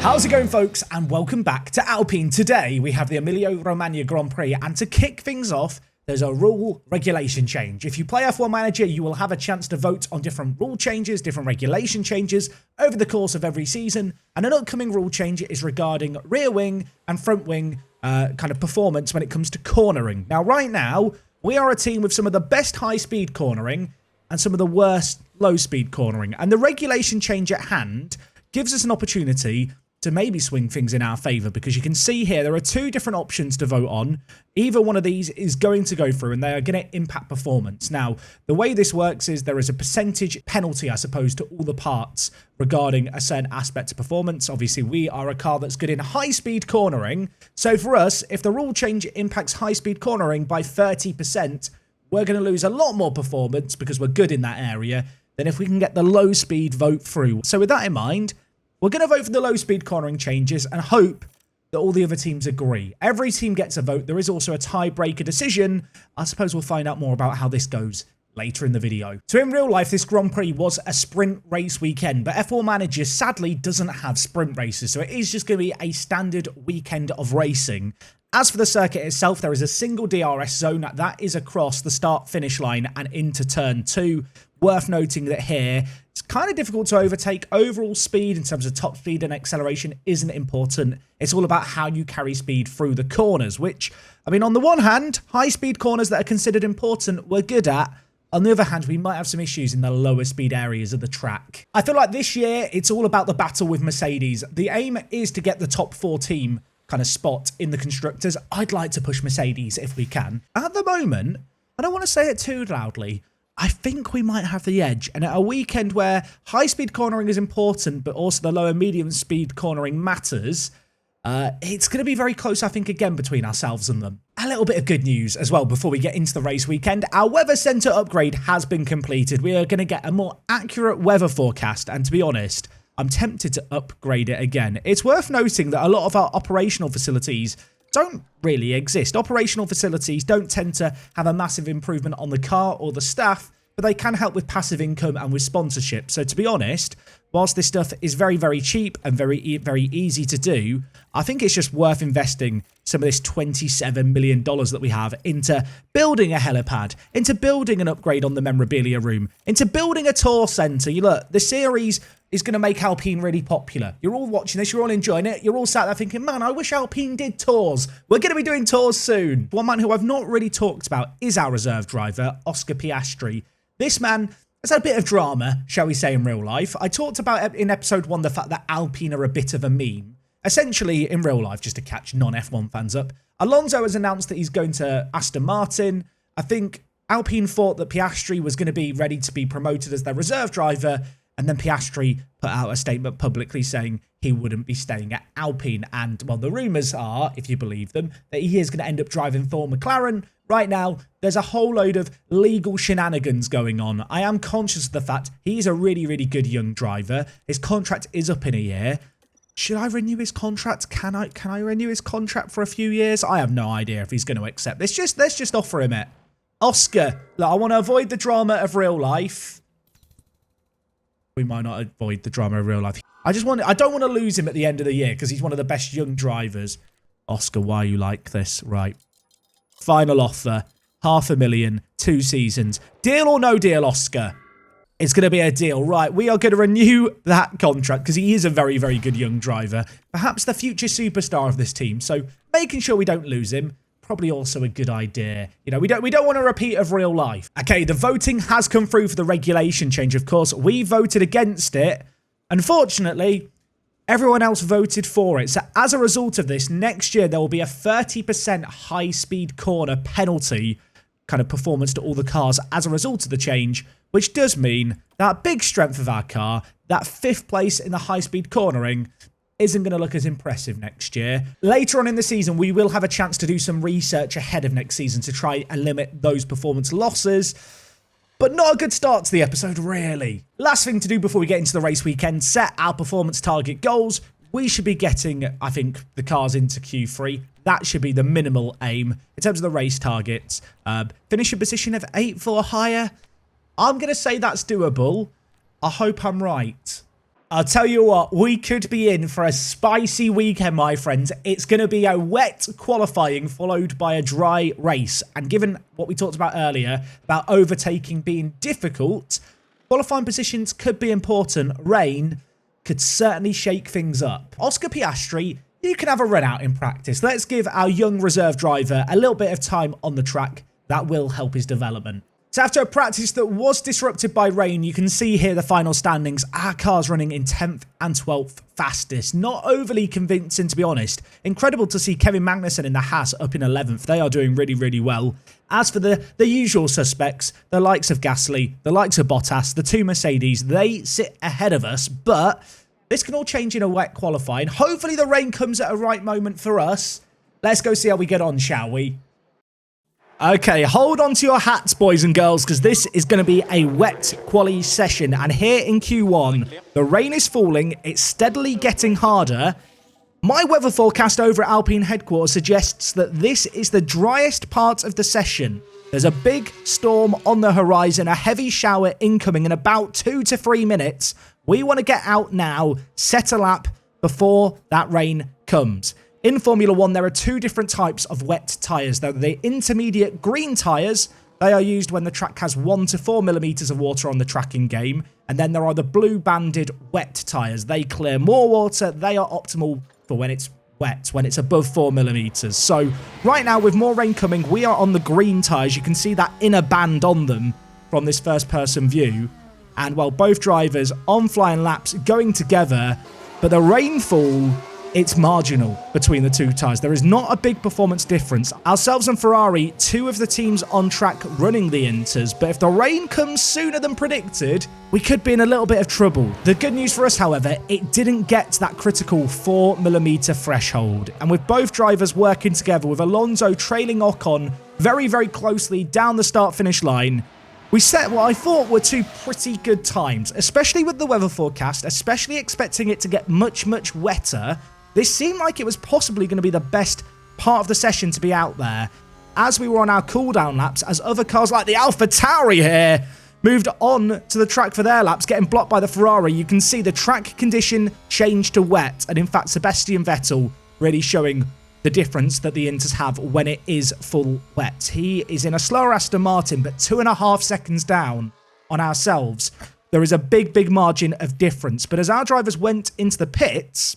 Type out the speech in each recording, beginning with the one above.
How's it going, folks, and welcome back to Alpine. Today we have the Emilia-Romagna Grand Prix, and to kick things off, there's a rule regulation change. If you play F1 Manager, you will have a chance to vote on different rule changes, different regulation changes over the course of every season, and an upcoming rule change is regarding rear wing and front wing kind of performance when it comes to cornering. Now, right now, we are a team with some of the best high-speed cornering and some of the worst low-speed cornering, and the regulation change at hand gives us an opportunity to maybe swing things in our favour, because you can see here there are two different options to vote on. Either one of these is going to go through and they are going to impact performance. Now, the way this works is there is a percentage penalty, I suppose, to all the parts regarding a certain aspect of performance. Obviously, we are a car that's good in high-speed cornering. So for us, if the rule change impacts high-speed cornering by 30%, we're going to lose a lot more performance because we're good in that area than if we can get the low-speed vote through. So with that in mind, we're going to vote for the low-speed cornering changes and hope that all the other teams agree. Every team gets a vote. There is also a tiebreaker decision. I suppose we'll find out more about how this goes later in the video. So in real life, this Grand Prix was a sprint race weekend, but F1 Manager sadly doesn't have sprint races, so it is just going to be a standard weekend of racing. As for the circuit itself, there is a single DRS zone that is across the start-finish line and into turn 2. Worth noting that here, it's kind of difficult to overtake. Overall speed in terms of top speed and acceleration isn't important. It's all about how you carry speed through the corners, which, I mean, on the one hand, high-speed corners that are considered important we're good at. On the other hand, we might have some issues in the lower speed areas of the track. I feel like this year, it's all about the battle with Mercedes. The aim is to get the top 4 team kind of spot in the constructors. I'd like to push Mercedes if we can. At the moment, I don't want to say it too loudly, I think we might have the edge. And at a weekend where high-speed cornering is important, but also the lower medium-speed cornering matters, it's going to be very close, I think, again, between ourselves and them. A little bit of good news as well before we get into the race weekend. Our weather centre upgrade has been completed. We are going to get a more accurate weather forecast. And to be honest, I'm tempted to upgrade it again. It's worth noting that a lot of our operational facilities don't really exist. Operational facilities don't tend to have a massive improvement on the car or the staff, but they can help with passive income and with sponsorship. So to be honest, whilst this stuff is very, very cheap and very easy to do, I think it's just worth investing some of this $27 million that we have into building a helipad, into building an upgrade on the memorabilia room, into building a tour centre. You look, the series is going to make Alpine really popular. You're all watching this, you're all enjoying it, you're all sat there thinking, man, I wish Alpine did tours. We're going to be doing tours soon. One man who I've not really talked about is our reserve driver, Oscar Piastri. This man has had a bit of drama, shall we say, in real life. I talked about in episode 1 the fact that Alpine are a bit of a meme. Essentially, in real life, just to catch non-F1 fans up, Alonso has announced that he's going to Aston Martin. I think Alpine thought that Piastri was going to be ready to be promoted as their reserve driver, and then Piastri put out a statement publicly saying he wouldn't be staying at Alpine. And, well, the rumours are, if you believe them, that he is going to end up driving for McLaren. Right now, there's a whole load of legal shenanigans going on. I am conscious of the fact he's a really, really good young driver. His contract is up in a year. Should I renew his contract? Can I renew his contract for a few years? I have no idea if he's going to accept this. Let's just offer him it. Oscar, look, I want to avoid the drama of real life. We might not avoid the drama of real life. I don't want to lose him at the end of the year because he's one of the best young drivers. Oscar, why are you like this? Right. Final offer. $500,000, 2 seasons. Deal or no deal, Oscar? It's going to be a deal. Right, we are going to renew that contract because he is a very, very good young driver. Perhaps the future superstar of this team. So making sure we don't lose him, probably also a good idea. You know, we don't want a repeat of real life. Okay, the voting has come through for the regulation change. Of course, we voted against it. Unfortunately, everyone else voted for it. So as a result of this, next year there will be a 30% high-speed corner penalty kind of performance to all the cars as a result of the change, which does mean that big strength of our car, that 5th place in the high-speed cornering, isn't going to look as impressive next year. Later on in the season, we will have a chance to do some research ahead of next season to try and limit those performance losses. But not a good start to the episode, really. Last thing to do before we get into the race weekend, set our performance target goals. We should be getting, I think, the cars into Q3. That should be the minimal aim in terms of the race targets. Finish a position of 8th or higher. I'm going to say that's doable. I hope I'm right. I'll tell you what, we could be in for a spicy weekend, my friends. It's going to be a wet qualifying followed by a dry race. And given what we talked about earlier, about overtaking being difficult, qualifying positions could be important. Rain could certainly shake things up. Oscar Piastri, you can have a run out in practice. Let's give our young reserve driver a little bit of time on the track. That will help his development. So after a practice that was disrupted by rain, you can see here the final standings. Our car's running in 10th and 12th fastest. Not overly convincing, to be honest. Incredible to see Kevin Magnussen in the Haas up in 11th. They are doing really, really well. As for the usual suspects, the likes of Gasly, the likes of Bottas, the two Mercedes, they sit ahead of us. But this can all change in a wet qualifying. Hopefully the rain comes at a right moment for us. Let's go see how we get on, shall we? Okay, hold on to your hats, boys and girls, because this is going to be a wet quali session. And here in Q1, the rain is falling. It's steadily getting harder. My weather forecast over at Alpine headquarters suggests that this is the driest part of the session. There's a big storm on the horizon, a heavy shower incoming in about 2 to 3 minutes. We want to get out now, set a lap before that rain comes. In Formula 1, there are two different types of wet tyres. They're the intermediate green tyres. They are used when the track has 1 to 4 millimeters of water on the track in game. And then there are the blue banded wet tyres. They clear more water. They are optimal for when it's wet, when it's above 4 millimeters. So right now, with more rain coming, we are on the green tyres. You can see that inner band on them from this first person view. And well, both drivers on flying laps going together, but the rainfall, it's marginal between the two tyres. There is not a big performance difference. Ourselves and Ferrari, two of the teams on track running the Inters, but if the rain comes sooner than predicted, we could be in a little bit of trouble. The good news for us, however, it didn't get to that critical 4 millimeter threshold. And with both drivers working together, with Alonso trailing Ocon very, very closely down the start-finish line, we set what I thought were two pretty good times, especially with the weather forecast, especially expecting it to get much, much wetter. This seemed like it was possibly going to be the best part of the session to be out there, as we were on our cooldown laps, as other cars like the AlphaTauri here moved on to the track for their laps, getting blocked by the Ferrari. You can see the track condition changed to wet, and in fact, Sebastian Vettel really showing the difference that the Inters have when it is full wet. He is in a slower Aston Martin, but 2.5 seconds down on ourselves. There is a big, big margin of difference. But as our drivers went into the pits,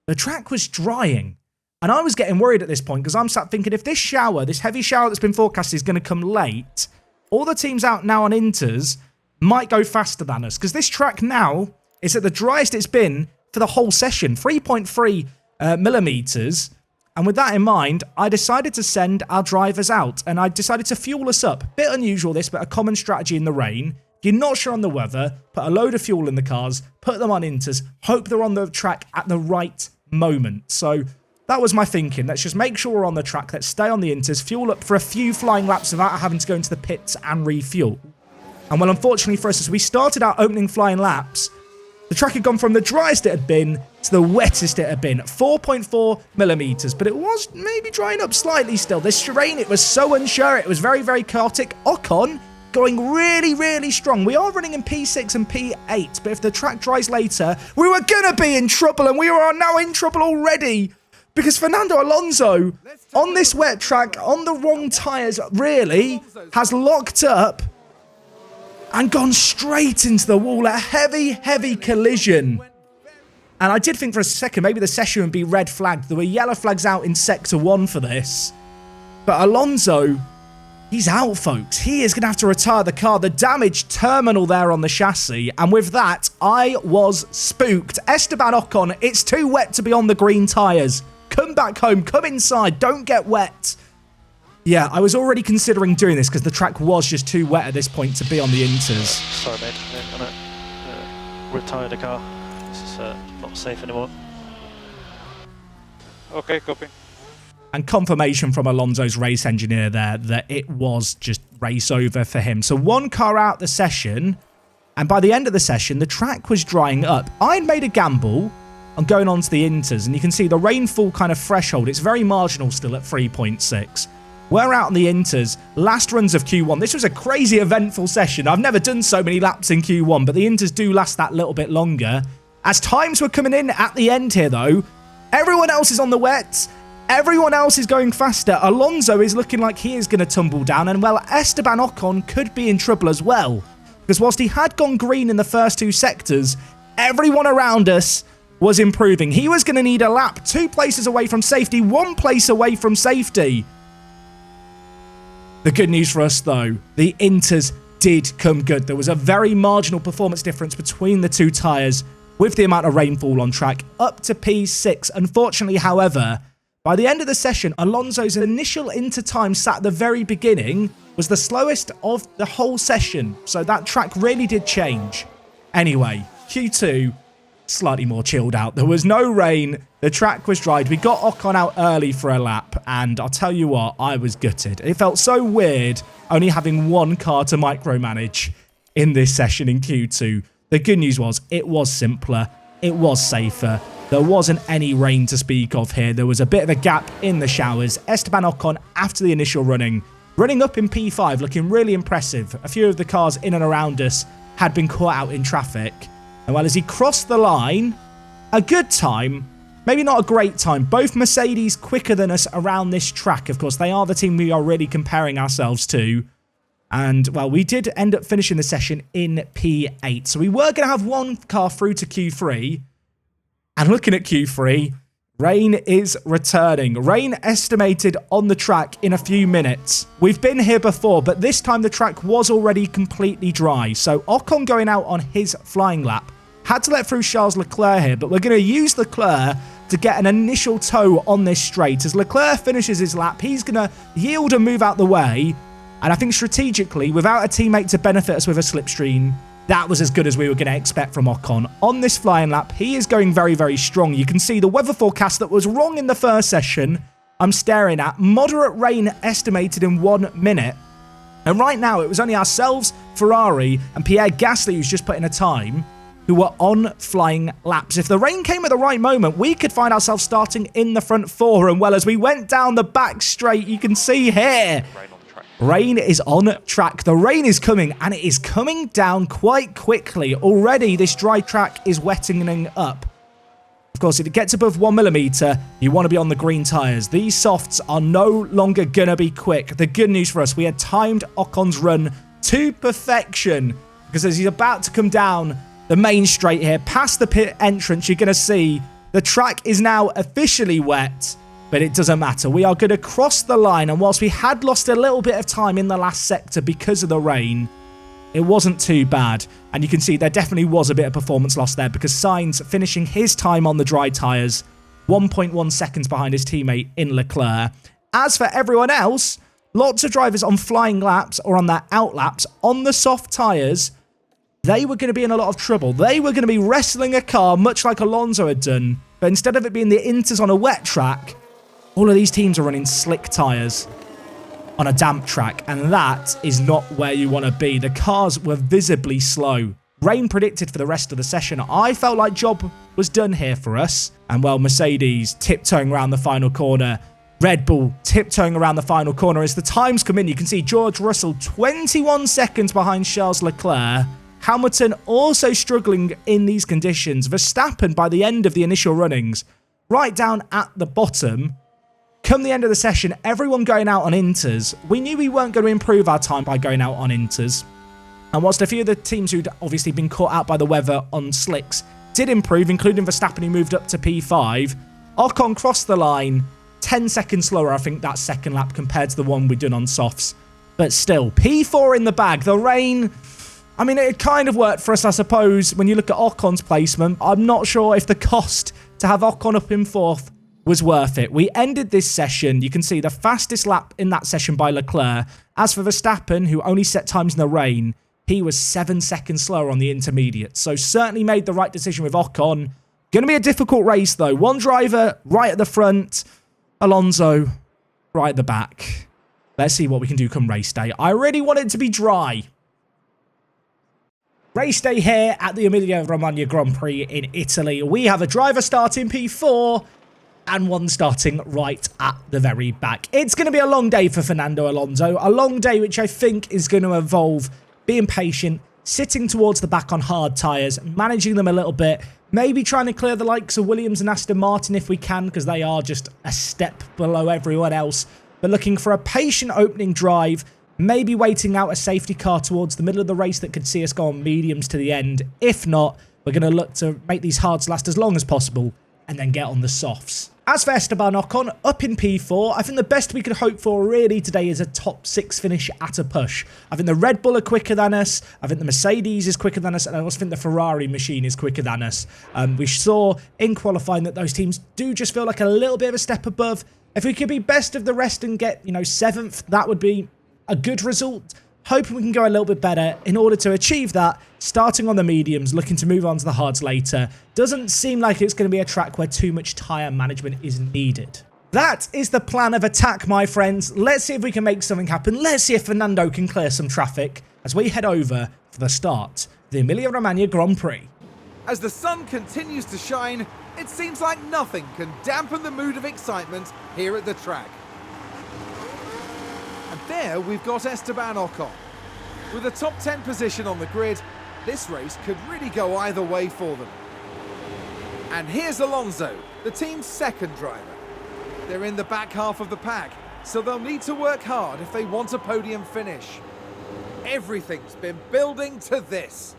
the track was drying. And I was getting worried at this point because I'm sat thinking, if this shower, this heavy shower that's been forecasted is going to come late, all the teams out now on Inters might go faster than us. Because this track now is at the driest it's been for the whole session, 3.3 millimeters. And with that in mind, I decided to send our drivers out. And I decided to fuel us up. Bit unusual this, but a common strategy in the rain. If you're not sure on the weather, put a load of fuel in the cars, put them on Inters, hope they're on the track at the right moment. So that was my thinking. Let's just make sure we're on the track. Let's stay on the Inters, fuel up for a few flying laps without having to go into the pits and refuel. And well, unfortunately for us, as we started our opening flying laps, the track had gone from the driest it had been to the wettest it had been. 4.4 millimeters, but it was maybe drying up slightly still. This rain, it was so unsure. It was very, very chaotic. Ocon going really, really strong. We are running in P6 and P8, but if the track dries later, we were going to be in trouble, and we are now in trouble already. Because Fernando Alonso, on this wet track, on the wrong tyres, really, has locked up and gone straight into the wall. A heavy, heavy collision. And I did think for a second, maybe the session would be red flagged. There were yellow flags out in Sector 1 for this. But Alonso, he's out, folks. He is going to have to retire the car. The damaged terminal there on the chassis. And with that, I was spooked. Esteban Ocon, it's too wet to be on the green tyres. Come back home. Come inside. Don't get wet. Yeah, I was already considering doing this because the track was just too wet at this point to be on the Inters. Sorry, mate. I'm going to retire the car. This is not safe anymore. Okay, copy. And confirmation from Alonso's race engineer there that it was just race over for him. So one car out the session, and by the end of the session, the track was drying up. I'd made a gamble on going on to the Inters, and you can see the rainfall kind of threshold. It's very marginal still at 3.6. We're out on the Inters, last runs of Q1. This was a crazy eventful session. I've never done so many laps in Q1, but the Inters do last that little bit longer. As times were coming in at the end here, though, everyone else is on the wets. Everyone else is going faster. Alonso is looking like he is going to tumble down. And, well, Esteban Ocon could be in trouble as well. Because whilst he had gone green in the first 2 sectors, everyone around us was improving. He was going to need a lap 2 places away from safety, 1 place away from safety. The good news for us, though, the Inters did come good. There was a very marginal performance difference between the 2 tyres with the amount of rainfall on track, up to P6. Unfortunately, however, by the end of the session, Alonso's initial Inter time sat at the very beginning was the slowest of the whole session, so that track really did change. Anyway, Q2, slightly more chilled out. There was no rain, the track was dried. We got Ocon out early for a lap, and I'll tell you what, I was gutted. It felt so weird only having 1 car to micromanage in this session in Q2. The good news was it was simpler, it was safer. There wasn't any rain to speak of here. There was a bit of a gap in the showers. Esteban Ocon, after the initial running up in P5, looking really impressive. A few of the cars in and around us had been caught out in traffic. And well, as he crossed the line, a good time, maybe not a great time. Both Mercedes quicker than us around this track. Of course, they are the team we are really comparing ourselves to. And, well, we did end up finishing the session in P8. So we were going to have 1 car through to Q3. And looking at Q3, rain is returning. Rain estimated on the track in a few minutes. We've been here before, but this time the track was already completely dry. So Ocon going out on his flying lap had to let through Charles Leclerc here, but we're going to use Leclerc to get an initial tow on this straight. As Leclerc finishes his lap, he's going to yield and move out the way. And I think strategically, without a teammate to benefit us with a slipstream, that was as good as we were going to expect from Ocon. On this flying lap, he is going very, very strong. You can see the weather forecast that was wrong in the first session. I'm staring at moderate rain estimated in 1 minute. And right now, it was only ourselves, Ferrari, and Pierre Gasly, who's just put in a time, who were on flying laps. If the rain came at the right moment, we could find ourselves starting in the front 4. And well, as we went down the back straight, you can see here, rain is on track. The rain is coming, and it is coming down quite quickly. Already, this dry track is wetting up. Of course, if it gets above 1 millimeter, you want to be on the green tyres. These softs are no longer going to be quick. The good news for us, we had timed Ocon's run to perfection, because as he's about to come down the main straight here, past the pit entrance, you're going to see the track is now officially wet. But it doesn't matter. We are going to cross the line. And whilst we had lost a little bit of time in the last sector because of the rain, it wasn't too bad. And you can see there definitely was a bit of performance loss there because Sainz finishing his time on the dry tyres, 1.1 seconds behind his teammate in Leclerc. As for everyone else, lots of drivers on flying laps or on their out laps on the soft tyres, they were going to be in a lot of trouble. They were going to be wrestling a car much like Alonso had done. But instead of it being the Inters on a wet track, all of these teams are running slick tyres on a damp track, and that is not where you want to be. The cars were visibly slow. Rain predicted for the rest of the session. I felt like job was done here for us. And, well, Mercedes tiptoeing around the final corner. Red Bull tiptoeing around the final corner. As the times come in, you can see George Russell 21 seconds behind Charles Leclerc. Hamilton also struggling in these conditions. Verstappen, by the end of the initial runnings, right down at the bottom. Come the end of the session, everyone going out on Inters. We knew we weren't going to improve our time by going out on Inters. And whilst a few of the teams who'd obviously been caught out by the weather on slicks did improve, including Verstappen, who moved up to P5, Ocon crossed the line 10 seconds slower, I think, that second lap compared to the one we'd done on softs. But still, P4 in the bag. The rain, I mean, it kind of worked for us, I suppose, when you look at Ocon's placement. I'm not sure if the cost to have Ocon up in 4th was worth it. We ended this session. You can see the fastest lap in that session by Leclerc. As for Verstappen, who only set times in the rain, he was 7 seconds slower on the intermediate. So certainly made the right decision with Ocon. Going to be a difficult race, though. One driver right at the front. Alonso right at the back. Let's see what we can do come race day. I really want it to be dry. Race day here at the Emilia-Romagna Grand Prix in Italy. We have a driver starting P4 and one starting right at the very back. It's going to be a long day for Fernando Alonso. A long day which I think is going to involve being patient, sitting towards the back on hard tyres, managing them a little bit, maybe trying to clear the likes of Williams and Aston Martin if we can, because they are just a step below everyone else. But looking for a patient opening drive, maybe waiting out a safety car towards the middle of the race that could see us go on mediums to the end. If not, we're going to look to make these hards last as long as possible and then get on the softs. As for Esteban Ocon, up in P4, I think the best we could hope for really today is a top 6 finish at a push. I think the Red Bull are quicker than us, I think the Mercedes is quicker than us, and I also think the Ferrari machine is quicker than us. We saw in qualifying that those teams do just feel like a little bit of a step above. If we could be best of the rest and get, 7th, that would be a good result. Hoping we can go a little bit better in order to achieve that. Starting on the mediums, looking to move on to the hards later. Doesn't seem like it's going to be a track where too much tyre management is needed. That is the plan of attack, my friends. Let's see if we can make something happen. Let's see if Fernando can clear some traffic as we head over for the start of the Emilia-Romagna Grand Prix. As the sun continues to shine, it seems like nothing can dampen the mood of excitement here at the track. And there we've got Esteban Ocon. With a top 10 position on the grid, this race could really go either way for them. And here's Alonso, the team's second driver. They're in the back half of the pack, so they'll need to work hard if they want a podium finish. Everything's been building to this.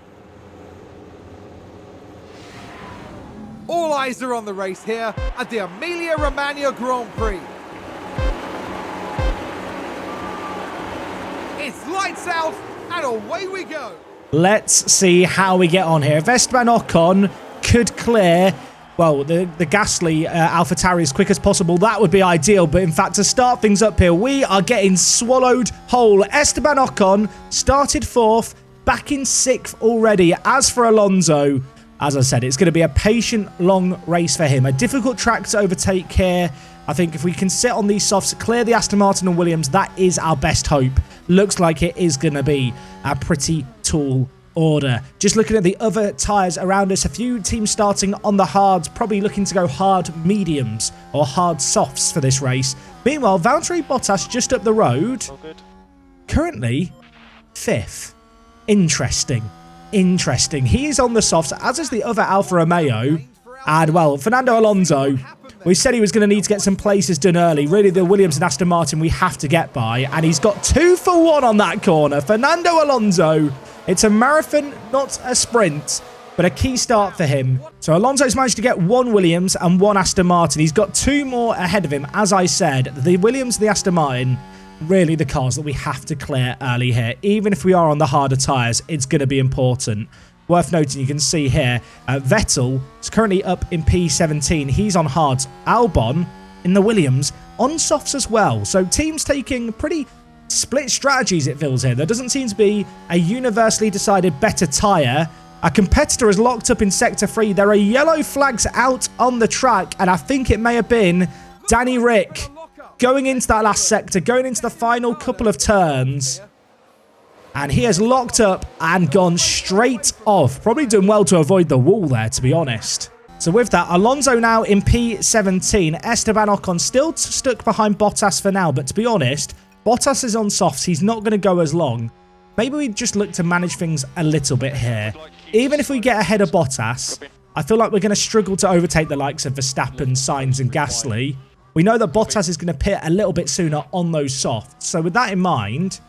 All eyes are on the race here at the Emilia-Romagna Grand Prix. It's lights out and away we go. Let's see how we get on here. If Esteban Ocon could clear, well, the Gasly AlphaTauri as quick as possible, that would be ideal. But in fact, to start things up here, we are getting swallowed whole. Esteban Ocon started 4th, back in 6th already. As for Alonso, as I said, it's going to be a patient, long race for him. A difficult track to overtake here. I think if we can sit on these softs, clear the Aston Martin and Williams, that is our best hope. Looks like it is going to be a pretty tall order. Just looking at the other tyres around us, a few teams starting on the hards, probably looking to go hard mediums or hard softs for this race. Meanwhile, Valtteri Bottas just up the road, currently 5th. Interesting. He is on the softs, as is the other Alfa Romeo. And, well, Fernando Alonso, we said he was going to need to get some places done early. Really, the Williams and Aston Martin we have to get by. And he's got 2 for 1 on that corner. Fernando Alonso, it's a marathon, not a sprint, but a key start for him. So Alonso's managed to get 1 Williams and 1 Aston Martin. He's got 2 more ahead of him. As I said, the Williams and the Aston Martin, really the cars that we have to clear early here. Even if we are on the harder tyres, it's going to be important. Worth noting, you can see here, Vettel is currently up in P17. He's on hards. Albon in the Williams on softs as well. So teams taking pretty split strategies, it feels here. There doesn't seem to be a universally decided better tyre. A competitor is locked up in Sector 3. There are yellow flags out on the track, and I think it may have been Danny Rick going into that last sector, going into the final couple of turns. And he has locked up and gone straight off. Probably done well to avoid the wall there, to be honest. So with that, Alonso now in P17. Esteban Ocon still stuck behind Bottas for now. But to be honest, Bottas is on softs. He's not going to go as long. Maybe we just look to manage things a little bit here. Even if we get ahead of Bottas, I feel like we're going to struggle to overtake the likes of Verstappen, Sainz and Gasly. We know that Bottas is going to pit a little bit sooner on those softs. So with that in mind,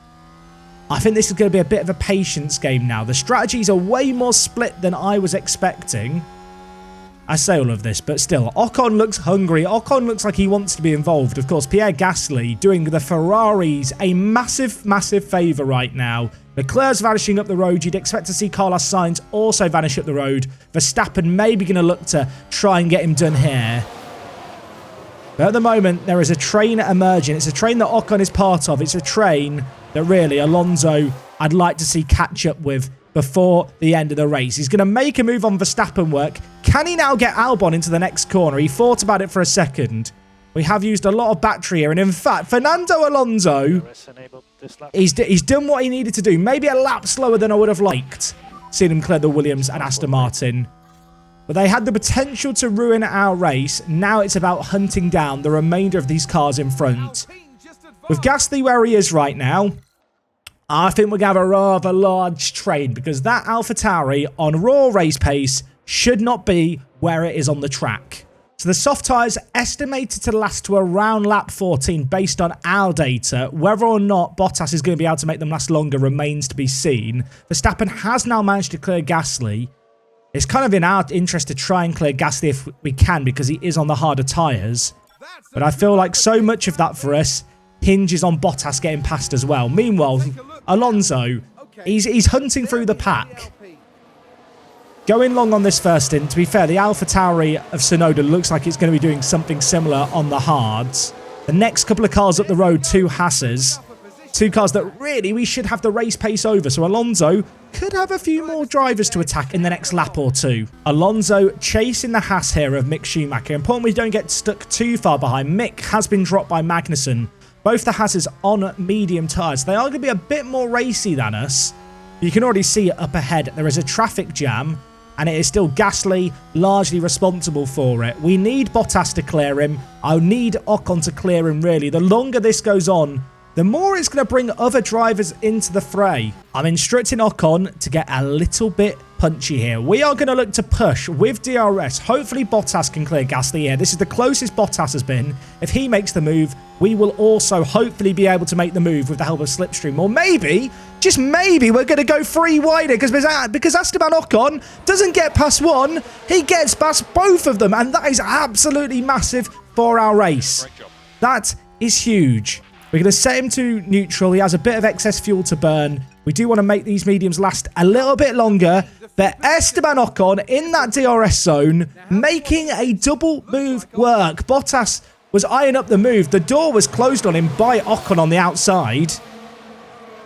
I think this is going to be a bit of a patience game now. The strategies are way more split than I was expecting. I say all of this, but still, Ocon looks hungry. Ocon looks like he wants to be involved. Of course, Pierre Gasly doing the Ferraris a massive, massive favour right now. Leclerc's vanishing up the road. You'd expect to see Carlos Sainz also vanish up the road. Verstappen maybe going to look to try and get him done here. But at the moment, there is a train emerging. It's a train that Ocon is part of. It's a train that really Alonso I'd like to see catch up with before the end of the race. He's going to make a move on Verstappen work. Can he now get Albon into the next corner? He thought about it for a second. We have used a lot of battery here. And in fact, Fernando Alonso, he's done what he needed to do. Maybe a lap slower than I would have liked, seeing him clear the Williams and Aston Martin. But they had the potential to ruin our race. Now it's about hunting down the remainder of these cars in front. With Gasly where he is right now, I think we're going to have a rather large train because that AlphaTauri on raw race pace should not be where it is on the track. So the soft tyres estimated to last to around lap 14 based on our data. Whether or not Bottas is going to be able to make them last longer remains to be seen. Verstappen has now managed to clear Gasly. It's kind of in our interest to try and clear Gasly if we can because he is on the harder tyres. But I feel like so much of that for us hinges on Bottas getting past as well. Meanwhile, Alonso, he's hunting through the pack. Going long on this first stint. To be fair, the AlphaTauri of Tsunoda looks like it's going to be doing something similar on the hards. The next couple of cars up the road, two Haas's. Two cars that really we should have the race pace over. So Alonso could have a few more drivers to attack in the next lap or two. Alonso chasing the Haas here of Mick Schumacher. Important we don't get stuck too far behind. Mick has been dropped by Magnussen. Both the Haas's on medium tyres. They are going to be a bit more racy than us. You can already see it up ahead. There is a traffic jam. And it is still Gasly largely responsible for it. We need Bottas to clear him. I need Ocon to clear him, really. The longer this goes on, the more it's going to bring other drivers into the fray. I'm instructing Ocon to get a little bit punchy here. We are going to look to push with DRS. Hopefully Bottas can clear Gasly here. This is the closest Bottas has been. If he makes the move, we will also hopefully be able to make the move with the help of Slipstream. Or maybe, just maybe, we're going to go 3 wider because Esteban Ocon doesn't get past one. He gets past both of them. And that is absolutely massive for our race. That is huge. We're going to set him to neutral. He has a bit of excess fuel to burn. We do want to make these mediums last a little bit longer. But Esteban Ocon in that DRS zone, making a double move work. Bottas was eyeing up the move. The door was closed on him by Ocon on the outside.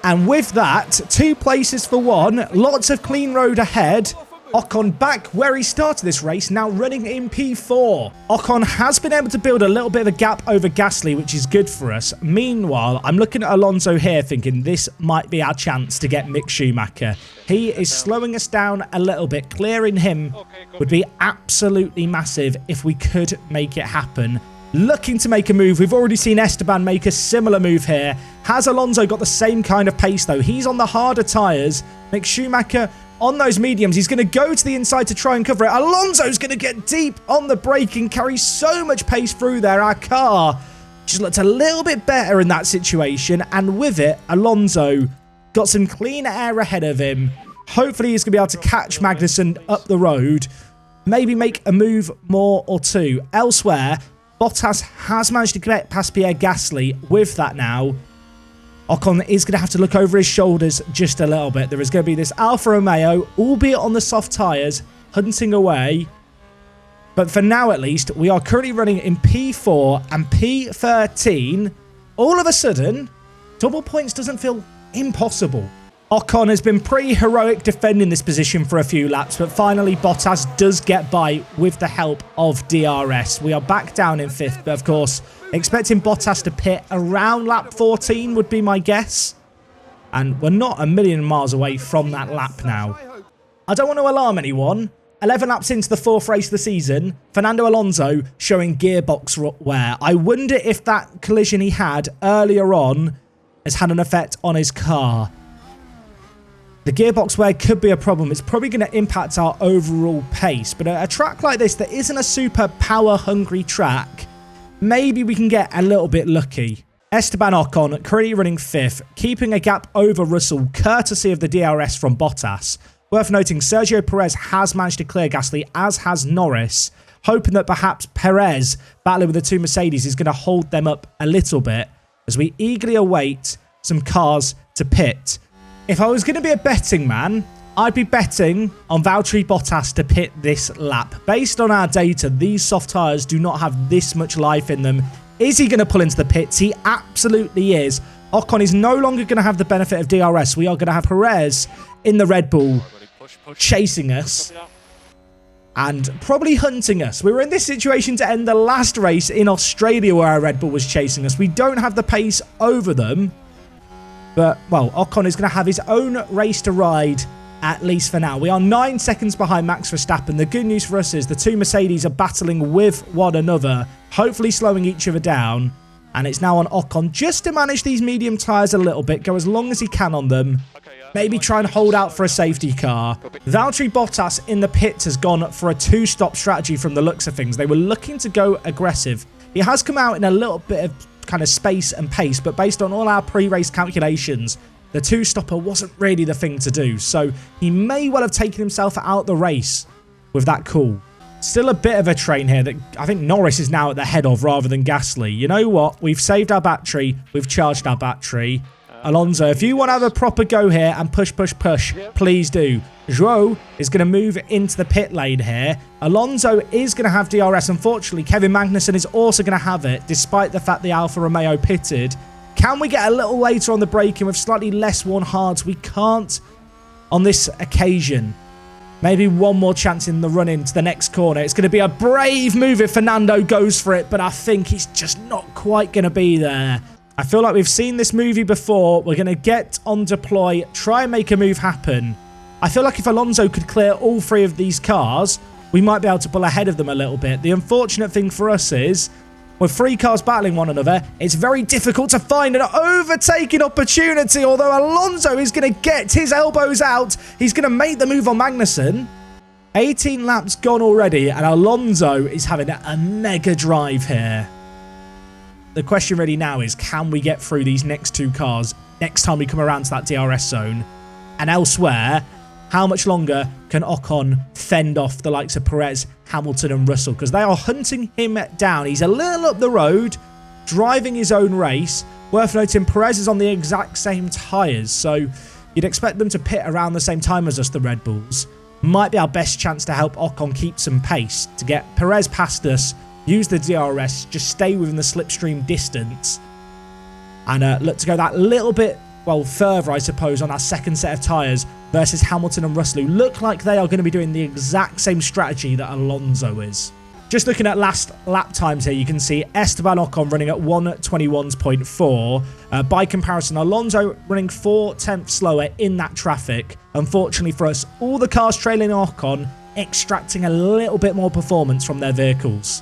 And with that, 2 places for 1. Lots of clean road ahead. Ocon back where he started this race, now running in P4. Ocon has been able to build a little bit of a gap over Gasly, which is good for us. Meanwhile, I'm looking at Alonso here thinking this might be our chance to get Mick Schumacher. He is slowing us down a little bit. Clearing him would be absolutely massive if we could make it happen. Looking to make a move. We've already seen Esteban make a similar move here. Has Alonso got the same kind of pace though? He's on the harder tyres. Mick Schumacher on those mediums. He's going to go to the inside to try and cover it. Alonso's going to get deep on the brake and carry so much pace through there. Our car just looked a little bit better in that situation. And with it, Alonso got some clean air ahead of him. Hopefully he's going to be able to catch Magnussen up the road. Maybe make a move more or two. Elsewhere, Bottas has managed to get past Pierre Gasly. With that now, Ocon is going to have to look over his shoulders just a little bit. There is going to be this Alfa Romeo, albeit on the soft tyres, hunting away. But for now, at least, we are currently running in P4 and P13. All of a sudden, double points doesn't feel impossible. Ocon has been pretty heroic defending this position for a few laps, but finally Bottas does get by with the help of DRS. We are back down in 5th, but of course, expecting Bottas to pit around lap 14 would be my guess. And we're not a million miles away from that lap now. I don't want to alarm anyone. 11 laps into the 4th race of the season, Fernando Alonso showing gearbox wear. I wonder if that collision he had earlier on has had an effect on his car. The gearbox wear could be a problem. It's probably going to impact our overall pace. But a track like this that isn't a super power-hungry track, maybe we can get a little bit lucky. Esteban Ocon currently running 5th, keeping a gap over Russell, courtesy of the DRS from Bottas. Worth noting, Sergio Perez has managed to clear Gasly, as has Norris, hoping that perhaps Perez, battling with the 2 Mercedes, is going to hold them up a little bit as we eagerly await some cars to pit. If I was going to be a betting man, I'd be betting on Valtteri Bottas to pit this lap. Based on our data, these soft tyres do not have this much life in them. Is he going to pull into the pits? He absolutely is. Ocon is no longer going to have the benefit of DRS. We are going to have Perez in the Red Bull chasing us and probably hunting us. We were in this situation to end the last race in Australia where our Red Bull was chasing us. We don't have the pace over them. But, well, Ocon is going to have his own race to ride, at least for now. We are 9 seconds behind Max Verstappen. The good news for us is the 2 Mercedes are battling with one another, hopefully slowing each other down. And it's now on Ocon just to manage these medium tyres a little bit, go as long as he can on them. Maybe try and hold out for a safety car. Valtteri Bottas in the pits has gone for a 2-stop strategy from the looks of things. They were looking to go aggressive. He has come out in a little bit of kind of space and pace, but based on all our pre-race calculations, the 2-stopper wasn't really the thing to do. So he may well have taken himself out the race with that call. Still a bit of a train here that I think Norris is now at the head of rather than Gasly. You know what? We've saved our battery. We've charged our battery. Alonso, if you want to have a proper go here and push, please do. Zhou is going to move into the pit lane here. Alonso is going to have DRS. Unfortunately, Kevin Magnussen is also going to have it, despite the fact the Alfa Romeo pitted. Can we get a little later on the braking with slightly less worn hards? We can't on this occasion. Maybe one more chance in the run into the next corner. It's going to be a brave move if Fernando goes for it, but I think he's just not quite going to be there. I feel like we've seen this movie before. We're going to get on deploy, try and make a move happen. I feel like if Alonso could clear all 3 of these cars, we might be able to pull ahead of them a little bit. The unfortunate thing for us is, with 3 cars battling one another, it's very difficult to find an overtaking opportunity, although Alonso is going to get his elbows out. He's going to make the move on Magnussen. 18 laps gone already, and Alonso is having a mega drive here. The question really now is, can we get through these next 2 cars next time we come around to that DRS zone? And elsewhere, how much longer can Ocon fend off the likes of Perez, Hamilton and Russell? Because they are hunting him down. He's a little up the road, driving his own race. Worth noting, Perez is on the exact same tyres, so you'd expect them to pit around the same time as us, the Red Bulls. Might be our best chance to help Ocon keep some pace, to get Perez past us, use the DRS, just stay within the slipstream distance, and look to go that little bit, well, further, I suppose, on our second set of tyres versus Hamilton and Russell, who look like they are going to be doing the exact same strategy that Alonso is. Just looking at last lap times here, you can see Esteban Ocon running at 1:21.4. By comparison, Alonso running 4/10 slower in that traffic. Unfortunately for us, all the cars trailing Ocon extracting a little bit more performance from their vehicles.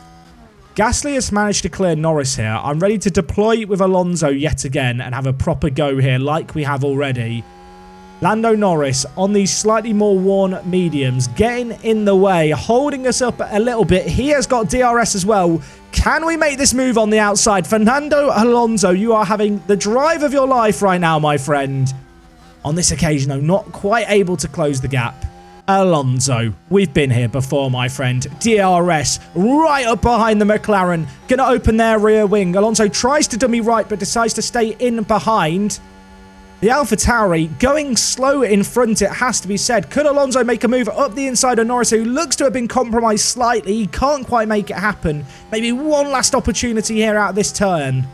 Gasly has managed to clear Norris here. I'm ready to deploy with Alonso yet again and have a proper go here like we have already. Lando Norris on these slightly more worn mediums, getting in the way, holding us up a little bit. He has got DRS as well. Can we make this move on the outside? Fernando Alonso, you are having the drive of your life right now, my friend. On this occasion, though, not quite able to close the gap. Alonso, we've been here before, my friend. DRS right up behind the McLaren. Going to open their rear wing. Alonso tries to dummy right, but decides to stay in behind. The AlphaTauri going slow in front, it has to be said. Could Alonso make a move up the inside of Norris, who looks to have been compromised slightly? He can't quite make it happen. Maybe one last opportunity here out of this turn.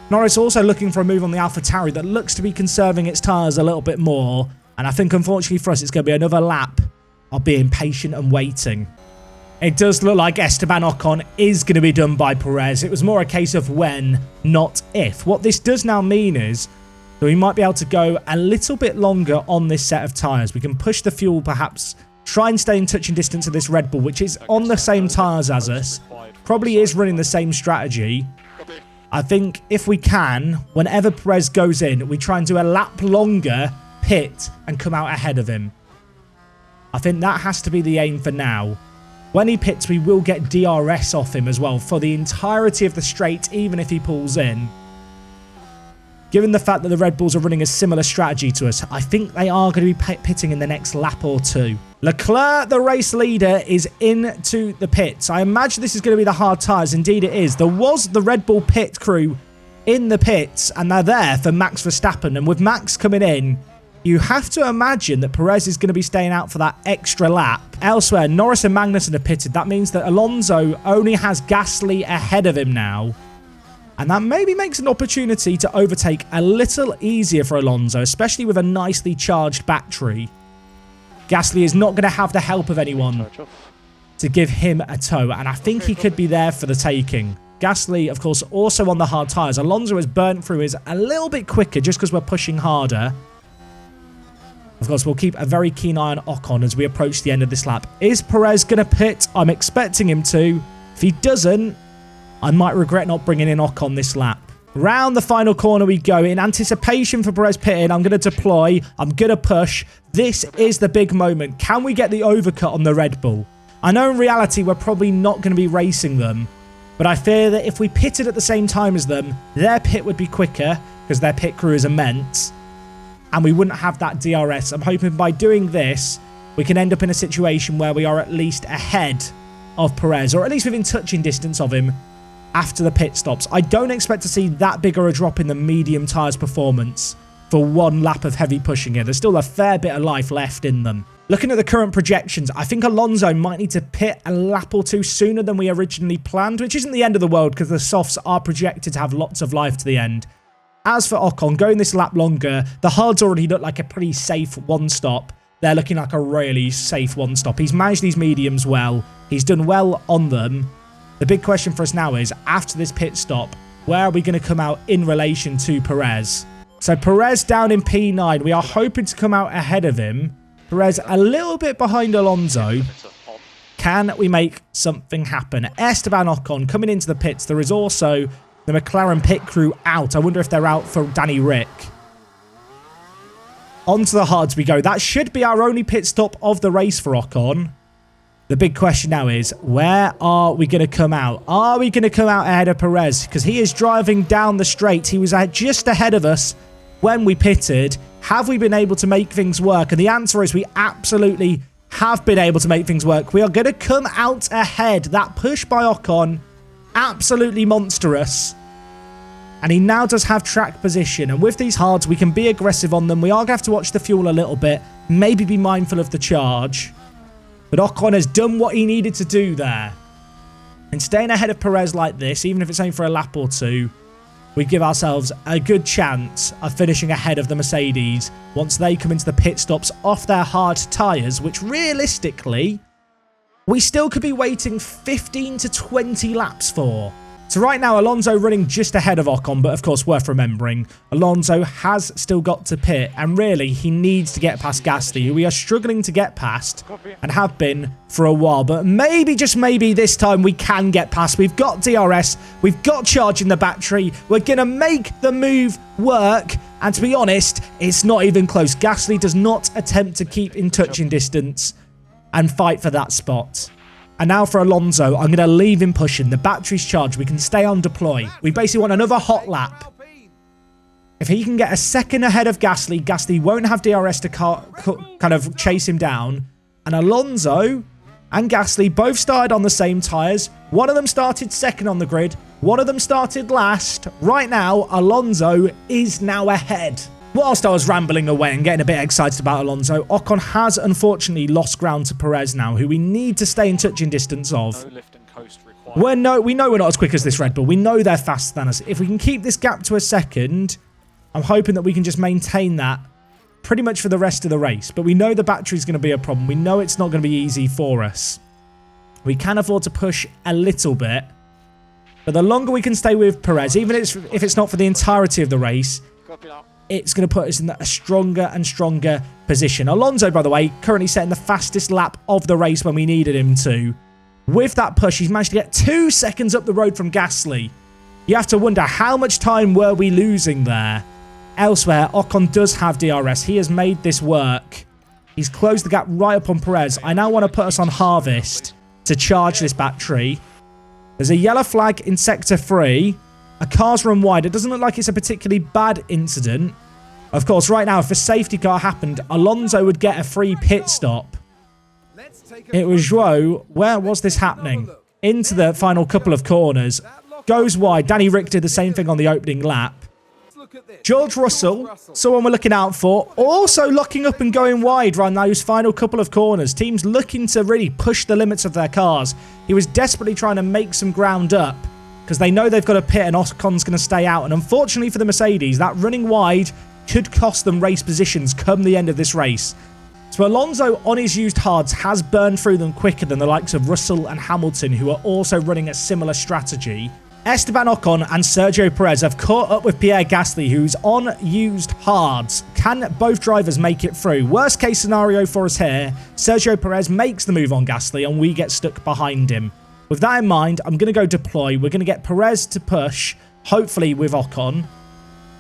Norris also looking for a move on the AlphaTauri that looks to be conserving its tyres a little bit more. And I think, unfortunately for us, it's going to be another lap of being patient and waiting. It does look like Esteban Ocon is going to be done by Perez. It was more a case of when, not if. What this does now mean is that we might be able to go a little bit longer on this set of tyres. We can push the fuel, perhaps, try and stay in touching distance of this Red Bull, which is on the same tyres as us. Probably is running the same strategy. I think if we can, whenever Perez goes in, we try and do a lap longer, pit and come out ahead of him. I think that has to be the aim for now. When he pits, we will get DRS off him as well for the entirety of the straight, even if he pulls in. Given the fact that the Red Bulls are running a similar strategy to us, I think they are going to be pitting in the next lap or 2. Leclerc, the race leader, is into the pits. I imagine this is going to be the hard tyres. Indeed it is. There was the Red Bull pit crew in the pits, and they're there for Max Verstappen. And with Max coming in, you have to imagine that Perez is going to be staying out for that extra lap. Elsewhere, Norris and Magnussen are pitted. That means that Alonso only has Gasly ahead of him now. And that maybe makes an opportunity to overtake a little easier for Alonso, especially with a nicely charged battery. Gasly is not going to have the help of anyone to give him a tow, and I think he could be there for the taking. Gasly, of course, also on the hard tyres. Alonso has burnt through his a little bit quicker just because we're pushing harder. Of course, we'll keep a very keen eye on Ocon as we approach the end of this lap. Is Perez going to pit? I'm expecting him to. If he doesn't, I might regret not bringing in Ocon this lap. Round the final corner we go. In anticipation for Perez pitting, I'm going to deploy. I'm going to push. This is the big moment. Can we get the overcut on the Red Bull? I know in reality we're probably not going to be racing them, but I fear that if we pitted at the same time as them, their pit would be quicker because their pit crew is immense, and we wouldn't have that DRS. I'm hoping by doing this, we can end up in a situation where we are at least ahead of Perez, or at least within touching distance of him after the pit stops. I don't expect to see that bigger a drop in the medium tyres performance for one lap of heavy pushing here. There's still a fair bit of life left in them. Looking at the current projections, I think Alonso might need to pit a lap or two sooner than we originally planned, which isn't the end of the world because the softs are projected to have lots of life to the end. As for Ocon, going this lap longer, the hards already look like a pretty safe one-stop. They're looking like a really safe one-stop. He's managed these mediums well. He's done well on them. The big question for us now is, after this pit stop, where are we going to come out in relation to Perez? So Perez down in P9. We are hoping to come out ahead of him. Perez a little bit behind Alonso. Can we make something happen? Esteban Ocon coming into the pits. There is also the McLaren pit crew out. I wonder if they're out for Danny Rick. Onto the hards we go. That should be our only pit stop of the race for Ocon. The big question now is, where are we going to come out? Are we going to come out ahead of Perez? Because he is driving down the straight. He was just ahead of us when we pitted. Have we been able to make things work? And the answer is we absolutely have been able to make things work. We are going to come out ahead. That push by Ocon, absolutely monstrous. And he now does have track position. And with these hards, we can be aggressive on them. We are going to have to watch the fuel a little bit. Maybe be mindful of the charge. But Ocon has done what he needed to do there. And staying ahead of Perez like this, even if it's only for a lap or two, we give ourselves a good chance of finishing ahead of the Mercedes once they come into the pit stops off their hard tyres, which realistically, we still could be waiting 15 to 20 laps for. So right now, Alonso running just ahead of Ocon, but of course worth remembering, Alonso has still got to pit, and really he needs to get past Gasly, who we are struggling to get past and have been for a while. But maybe, just maybe this time we can get past. We've got DRS, we've got charge in the battery, we're going to make the move work, and to be honest, it's not even close. Gasly does not attempt to keep in touching distance and fight for that spot. And now for Alonso, I'm going to leave him pushing. The battery's charged. We can stay on deploy. We basically want another hot lap. If he can get a second ahead of Gasly, Gasly won't have DRS to kind of chase him down. And Alonso and Gasly both started on the same tyres. One of them started second on the grid. One of them started last. Right now, Alonso is now ahead. Whilst I was rambling away and getting a bit excited about Alonso, Ocon has unfortunately lost ground to Perez now, who we need to stay in touching distance of. No lift and coast required. We know we're not as quick as this Red Bull. We know they're faster than us. If we can keep this gap to a second, I'm hoping that we can just maintain that pretty much for the rest of the race. But we know the battery's going to be a problem. We know it's not going to be easy for us. We can afford to push a little bit. But the longer we can stay with Perez, even if it's not for the entirety of the race, it's going to put us in a stronger and stronger position. Alonso, by the way, currently setting the fastest lap of the race when we needed him to. With that push, he's managed to get 2 seconds up the road from Gasly. You have to wonder, how much time were we losing there? Elsewhere, Ocon does have DRS. He has made this work. He's closed the gap right up on Perez. I now want to put us on harvest to charge this battery. There's a yellow flag in Sector 3. A car's run wide. It doesn't look like it's a particularly bad incident. Of course, right now, if a safety car happened, Alonso would get a free pit stop. It was Zhou. Where was this happening? Into the final couple of corners. Goes wide. Danny Rick did the same thing on the opening lap. George Russell, someone we're looking out for, also locking up and going wide right now, his final couple of corners. Teams looking to really push the limits of their cars. He was desperately trying to make some ground up, because they know they've got a pit and Ocon's going to stay out. And unfortunately for the Mercedes, that running wide could cost them race positions come the end of this race. So Alonso on his used hards has burned through them quicker than the likes of Russell and Hamilton, who are also running a similar strategy. Esteban Ocon and Sergio Perez have caught up with Pierre Gasly, who's on used hards. Can both drivers make it through? Worst case scenario for us here, Sergio Perez makes the move on Gasly and we get stuck behind him. With that in mind, I'm going to go deploy. We're going to get Perez to push, hopefully with Ocon.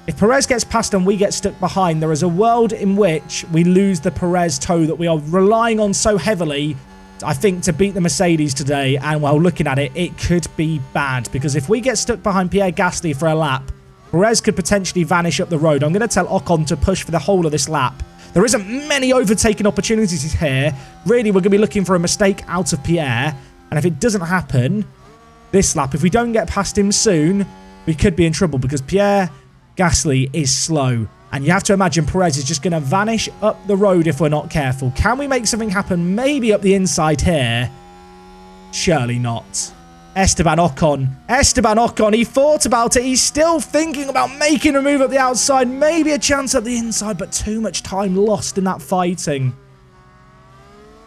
If Perez gets past and we get stuck behind, there is a world in which we lose the Perez toe that we are relying on so heavily, I think, to beat the Mercedes today. And while looking at it, it could be bad. Because if we get stuck behind Pierre Gasly for a lap, Perez could potentially vanish up the road. I'm going to tell Ocon to push for the whole of this lap. There isn't many overtaking opportunities here. Really, we're going to be looking for a mistake out of Pierre. And if it doesn't happen this lap, if we don't get past him soon, we could be in trouble because Pierre Gasly is slow. And you have to imagine Perez is just going to vanish up the road if we're not careful. Can we make something happen maybe up the inside here? Surely not. Esteban Ocon, he thought about it. He's still thinking about making a move up the outside. Maybe a chance up the inside, but too much time lost in that fighting.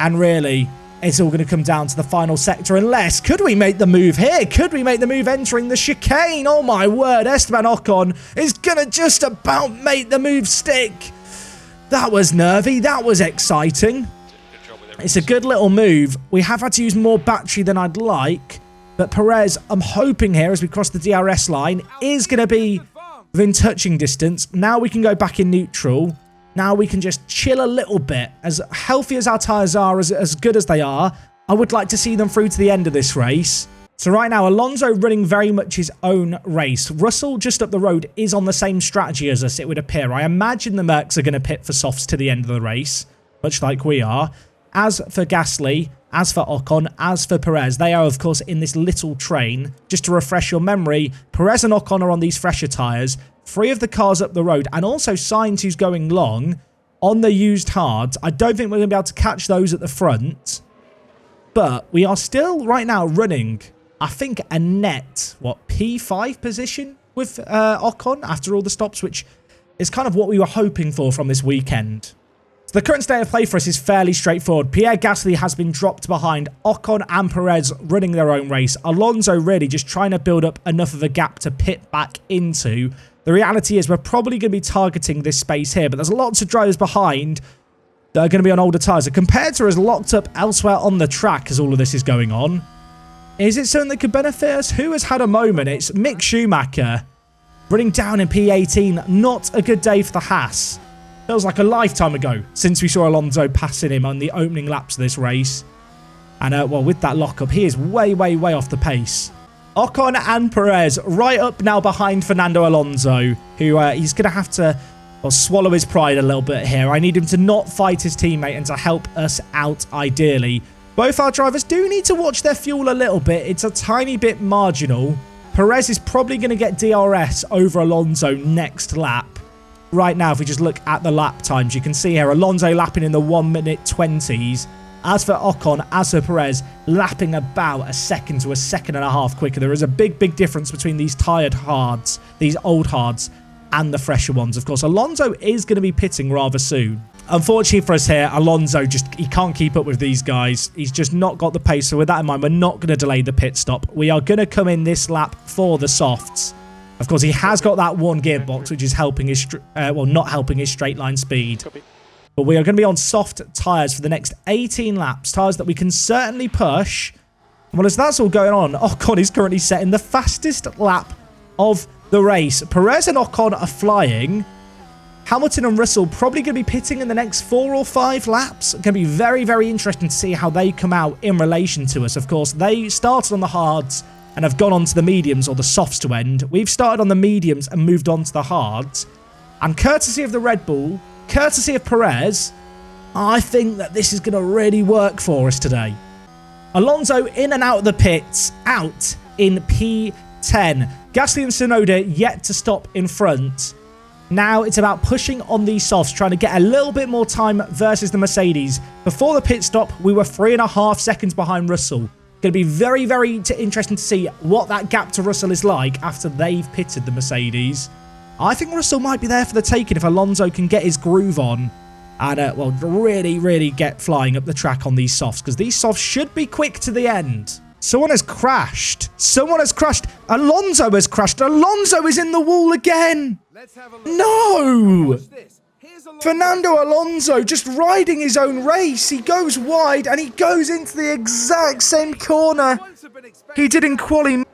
And really, it's all going to come down to the final sector unless... Could we make the move here? Could we make the move entering the chicane? Oh my word, Esteban Ocon is going to just about make the move stick. That was nervy. That was exciting. It's a good little move. We have had to use more battery than I'd like. But Perez, I'm hoping here as we cross the DRS line, is going to be within touching distance. Now we can go back in neutral. Now we can just chill a little bit. As healthy as our tyres are, as good as they are, I would like to see them through to the end of this race. So right now, Alonso running very much his own race. Russell, just up the road, is on the same strategy as us, it would appear. I imagine the Mercs are going to pit for softs to the end of the race, much like we are. As for Gasly, as for Ocon, as for Perez, they are, of course, in this little train. Just to refresh your memory, Perez and Ocon are on these fresher tyres. 3 of the cars up the road, and also Sainz, who's going long, on the used hards. I don't think we're going to be able to catch those at the front. But we are still, right now, running, I think, a net, P5 position with Ocon after all the stops, which is kind of what we were hoping for from this weekend. So the current state of play for us is fairly straightforward. Pierre Gasly has been dropped behind. Ocon and Perez running their own race. Alonso really just trying to build up enough of a gap to pit back into. The reality is we're probably going to be targeting this space here, but there's lots of drivers behind that are going to be on older tyres. The competitor is locked up elsewhere on the track as all of this is going on. Is it something that could benefit us? Who has had a moment? It's Mick Schumacher running down in P18. Not a good day for the Haas. Feels like a lifetime ago since we saw Alonso passing him on the opening laps of this race. And, well, with that lockup, he is way, way, way off the pace. Ocon and Perez right up now behind Fernando Alonso, who he's going to have to swallow his pride a little bit here. I need him to not fight his teammate and to help us out ideally. Both our drivers do need to watch their fuel a little bit. It's a tiny bit marginal. Perez is probably going to get DRS over Alonso next lap. Right now, if we just look at the lap times, you can see here Alonso lapping in the 1 minute 20s. As for Ocon, as for Perez, lapping about a second to a second and a half quicker. There is a big, big difference between these tired hards, these old hards, and the fresher ones. Of course, Alonso is going to be pitting rather soon. Unfortunately for us here, Alonso he can't keep up with these guys. He's just not got the pace. So with that in mind, we're not going to delay the pit stop. We are going to come in this lap for the softs. Of course, he has got that one gearbox, which is helping his, not helping his straight line speed. But we are going to be on soft tyres for the next 18 laps. Tyres that we can certainly push. Well, as that's all going on, Ocon is currently setting the fastest lap of the race. Perez and Ocon are flying. Hamilton and Russell probably going to be pitting in the next 4 or 5 laps. It's going to be very, very interesting to see how they come out in relation to us. Of course, they started on the hards and have gone on to the mediums or the softs to end. We've started on the mediums and moved on to the hards. And courtesy of the Red Bull, courtesy of Perez, I think that this is going to really work for us today. Alonso in and out of the pits, out in P10. Gasly and Tsunoda yet to stop in front. Now it's about pushing on these softs, trying to get a little bit more time versus the Mercedes. Before the pit stop, we were 3.5 seconds behind Russell. Going to be very, very interesting to see what that gap to Russell is like after they've pitted the Mercedes. I think Russell might be there for the taking if Alonso can get his groove on and, well, really, really get flying up the track on these softs, because these softs should be quick to the end. Someone has crashed. Someone has crashed. Alonso has crashed. Alonso is in the wall again. No! Fernando Alonso just riding his own race. He goes wide and he goes into the exact same corner he did in quali.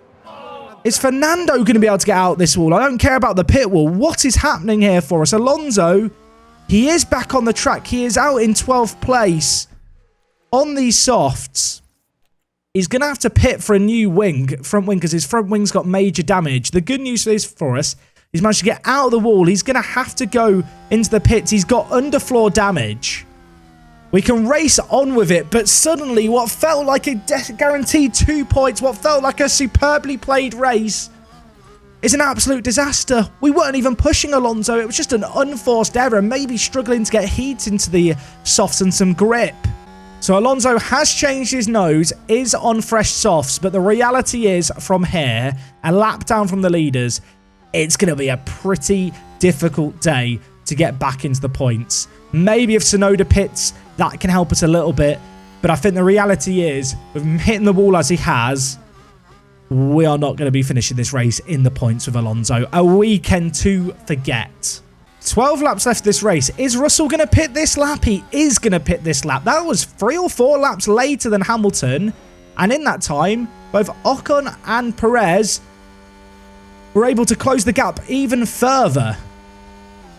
Is Fernando going to be able to get out this wall? I don't care about the pit wall. What is happening here for us? Alonso, he is back on the track. He is out in 12th place on these softs. He's going to have to pit for a new front wing, because his front wing's got major damage. The good news is for us, he's managed to get out of the wall. He's going to have to go into the pits. He's got underfloor damage. We can race on with it, but suddenly what felt like a guaranteed 2 points, what felt like a superbly played race, is an absolute disaster. We weren't even pushing Alonso. It was just an unforced error, maybe struggling to get heat into the softs and some grip. So Alonso has changed his nose, is on fresh softs, but the reality is from here, a lap down from the leaders, it's going to be a pretty difficult day to get back into the points. Maybe if Tsunoda pits, that can help us a little bit. But I think the reality is, with him hitting the wall as he has, we are not going to be finishing this race in the points with Alonso. A weekend to forget. 12 laps left of this race. Is Russell going to pit this lap? He is going to pit this lap. That was 3 or 4 laps later than Hamilton. And in that time, both Ocon and Perez were able to close the gap even further.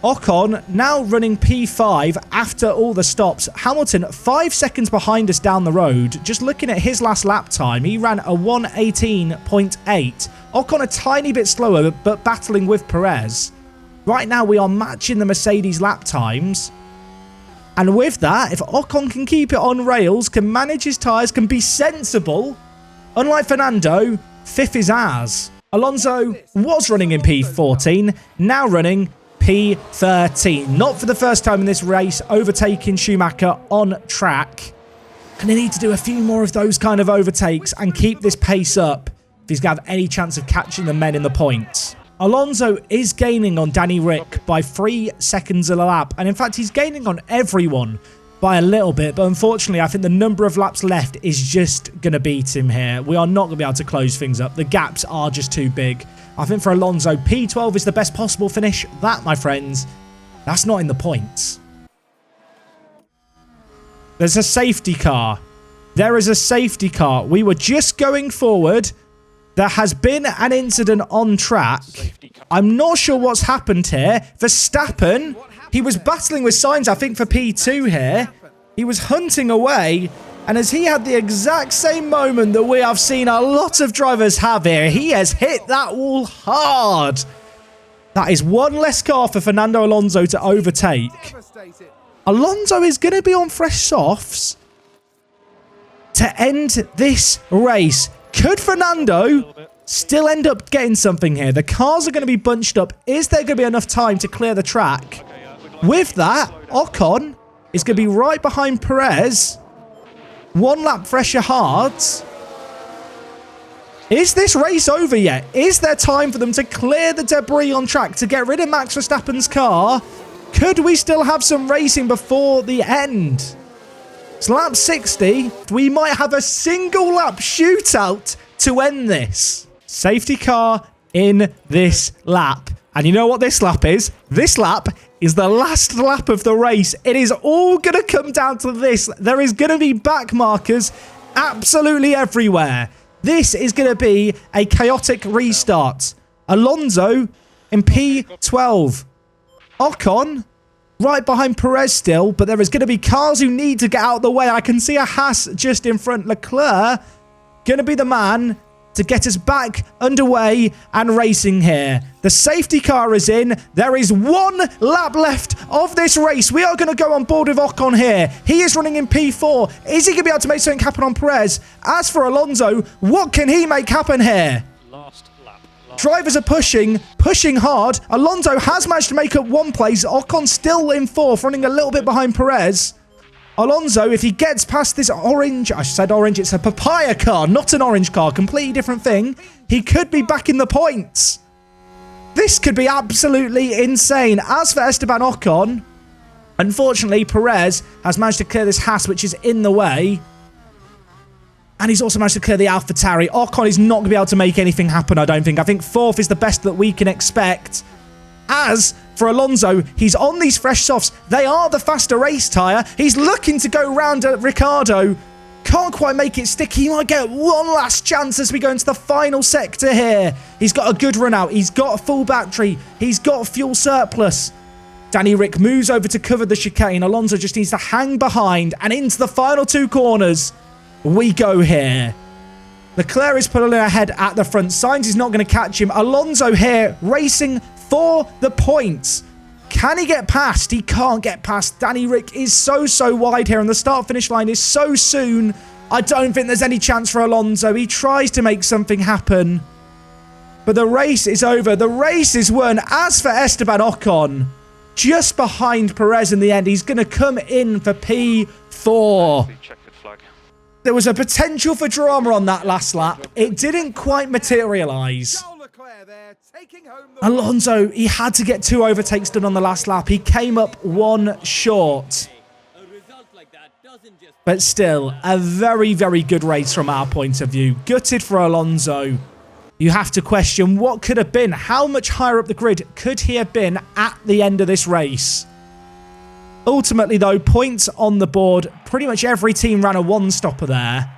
Ocon now running P5 after all the stops. Hamilton 5 seconds behind us down the road. Just looking at his last lap time, he ran a 1:18.8. Ocon a tiny bit slower, but battling with Perez. Right now, we are matching the Mercedes lap times. And with that, if Ocon can keep it on rails, can manage his tyres, can be sensible, unlike Fernando, 5th is ours. Alonso was running in P14, now running P13. Not for the first time in this race, overtaking Schumacher on track. And they need to do a few more of those kind of overtakes and keep this pace up if he's going to have any chance of catching the men in the points. Alonso is gaining on Danny Rick by 3 seconds a lap. And in fact, he's gaining on everyone by a little bit. But unfortunately, I think the number of laps left is just going to beat him here. We are not going to be able to close things up. The gaps are just too big. I think for Alonso, P12 is the best possible finish. That, my friends, that's not in the points. There's a safety car. There is a safety car. We were just going forward. There has been an incident on track. I'm not sure what's happened here. Verstappen, he was battling with Sainz, I think, for P2 here. He was hunting away. And as he had the exact same moment that we have seen a lot of drivers have here, he has hit that wall hard. That is one less car for Fernando Alonso to overtake. Alonso is going to be on fresh softs to end this race. Could Fernando still end up getting something here? The cars are going to be bunched up. Is there going to be enough time to clear the track? With that, Ocon is going to be right behind Perez. 1 lap fresher hard. Is this race over yet? Is there time for them to clear the debris on track to get rid of Max Verstappen's car? Could we still have some racing before the end? It's lap 60. We might have a single lap shootout to end this. Safety car in this lap. And you know what this lap is? This lap is the last lap of the race. It is all going to come down to this. There is going to be back markers absolutely everywhere. This is going to be a chaotic restart. Alonso in P12. Ocon right behind Perez still, but there is going to be cars who need to get out of the way. I can see a Haas just in front. Leclerc going to be the man to get us back underway and racing here. The safety car is in. There is 1 lap left of this race. We are going to go on board with Ocon here. He is running in P4. Is he going to be able to make something happen on Perez? As for Alonso, what can he make happen here? Last lap. Drivers are pushing hard. Alonso has managed to make up 1 place. Ocon still in 4th, running a little bit behind Perez. Alonso, if he gets past this orange, I said orange, it's a papaya car, not an orange car, completely different thing. He could be back in the points. This could be absolutely insane. As for Esteban Ocon, unfortunately, Perez has managed to clear this Haas, which is in the way. And he's also managed to clear the AlphaTauri. Ocon is not going to be able to make anything happen, I don't think. I think 4th is the best that we can expect. As for Alonso, he's on these fresh softs. They are the faster race tyre. He's looking to go round Ricardo. can't quite make it stick. He might get one last chance as we go into the final sector here. He's got a good run out. He's got a full battery. He's got fuel surplus. Danny Rick moves over to cover the chicane. Alonso just needs to hang behind, and into the final 2 corners we go here. Leclerc is pulling ahead at the front. Sainz is not going to catch him. Alonso here racing for the points. Can he get past? He can't get past. Danny Rick is so wide here, and the start-finish line is so soon. I don't think there's any chance for Alonso. He tries to make something happen, but the race is over. The race is won. As for Esteban Ocon, just behind Perez in the end, he's going to come in for P4. There was a potential for drama on that last lap. It didn't quite materialise. Alonso, he had to get 2 overtakes done on the last lap. He came up 1 short. But still, a very good race from our point of view. Gutted for Alonso. You have to question what could have been. How much higher up the grid could he have been at the end of this race? Ultimately, though, points on the board. Pretty much every team ran a 1-stopper there,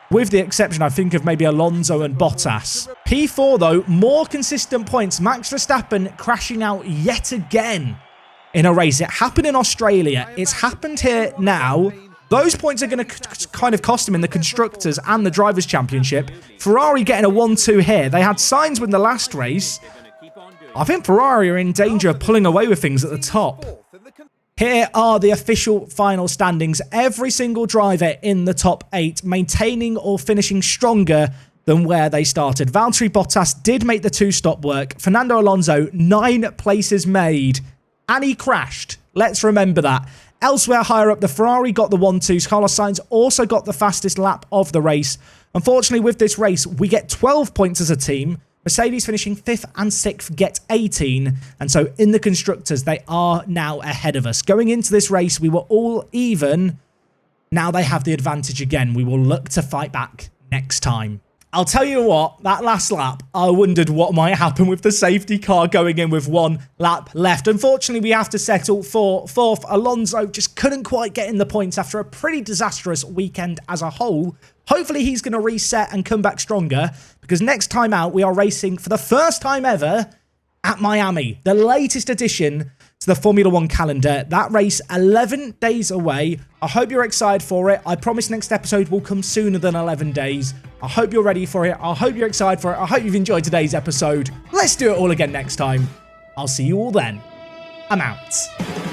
with the exception, I think, of maybe Alonso and Bottas. P4, though, more consistent points. Max Verstappen crashing out yet again in a race. It happened in Australia. It's happened here now. Those points are going to kind of cost him in the Constructors and the Drivers' Championship. Ferrari getting a 1-2 here. They had Sainz win the last race. I think Ferrari are in danger of pulling away with things at the top. Here are the official final standings. Every single driver in the top 8 maintaining or finishing stronger than where they started. Valtteri Bottas did make the 2-stop work. Fernando Alonso, 9 places made, and he crashed. Let's remember that. Elsewhere higher up, the Ferrari got the 1-2s. Carlos Sainz also got the fastest lap of the race. Unfortunately, with this race, we get 12 points as a team. Mercedes finishing 5th and 6th get 18, and so in the Constructors, they are now ahead of us. Going into this race, we were all even. Now they have the advantage again. We will look to fight back next time. I'll tell you what, that last lap, I wondered what might happen with the safety car going in with 1 lap left. Unfortunately, we have to settle for 4th. Alonso just couldn't quite get in the points after a pretty disastrous weekend as a whole. Hopefully, he's going to reset and come back stronger, because next time out, we are racing for the first time ever at Miami, the latest addition to the Formula 1 calendar. That race, 11 days away. I hope you're excited for it. I promise next episode will come sooner than 11 days. I hope you're ready for it. I hope you're excited for it. I hope you've enjoyed today's episode. Let's do it all again next time. I'll see you all then. I'm out.